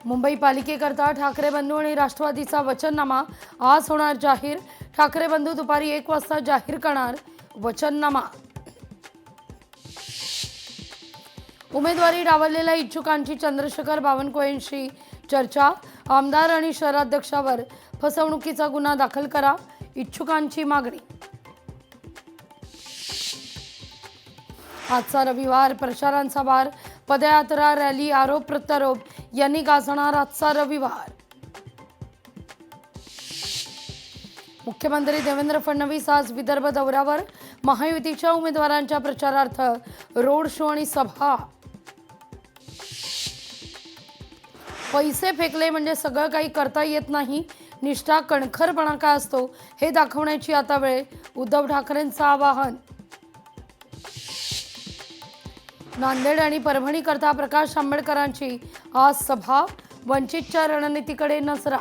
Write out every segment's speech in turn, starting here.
मुंबई पालिकेकरता ठाकरे बंधू आणि राष्ट्रवादीचा वचननामा आज होणार जाहीर। ठाकरे बंधू दुपारी 1 वाजता जाहीर करणार वचननामा। उमेदवारी डावललेल्या इच्छुकांची चंद्रशेखर बावनकुळेंशी चर्चा। आमदार आणि शहराध्यक्षावर फसवणुकीचा गुन्हा दाखल करा, इच्छुकांची मागणी। आजचा रविवार प्रचारांचा वार, पदयात्रा, रॅली, आरोप प्रत्यारोप यांनी गाजणार आजचा रविवार। मुख्यमंत्री देवेंद्र फडणवीस आज विदर्भ दौऱ्यावर। महायुतीच्या उमेदवारांच्या प्रचारार्थ रोड शो आणि सभा। पैसे फेकले म्हणजे सगळं काही करता येत नाही, निष्ठा कणखरपणा काय असतो हे दाखवण्याची आता वेळ, उद्धव ठाकरेंचं आवाहन। नांदेड आणि परभणी करता प्रकाश आंबेडकरांची आज सभा। वंचितच्या रणनीतीकडे नजरा।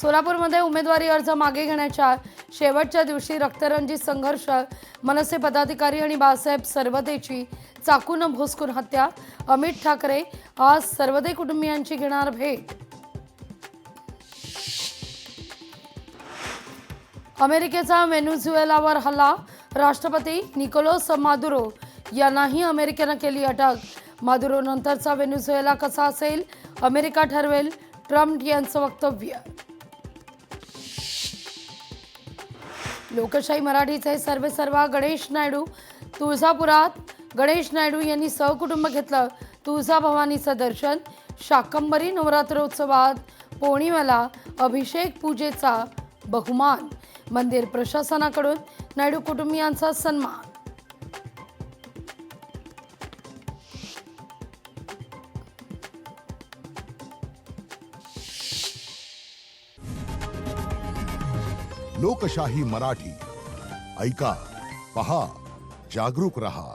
सोलापूरमध्ये उमेदवारी अर्ज मागे घेण्याच्या शेवटच्या दिवशी रक्तरंजित संघर्ष। मनसे पदाधिकारी आणि बाळासाहेब सरवदेची चाकून भोसकून हत्या। अमित ठाकरे आज सरवदे कुटुंबियांची घेणार भेट। अमेरिकेचा व्हेनेझुएलावर हल्ला। राष्ट्रपती निकोलस मादुरो यांनाही अमेरिकेनं केली अटक। मादुरो नंतरचा व्हेनेझुएला कसा असेल, अमेरिका ठरवेल, ट्रम्प यांचं वक्तव्य। लोकशाही मराठीचे सर्वेसर्वा गणेश नायडू तुळजापुरात। गणेश नायडू यांनी सहकुटुंब घेतलं तुळजाभवानीचं दर्शन। शाकंभरी नवरात्रोत्सवात पौर्णिमेला अभिषेक पूजेचा बहुमान। मंदिर प्रशासनाकडून नायडू कुटुंबियांचा सन्मान। लोकशाही मराठी ऐका, पहा, जागरूक रहा।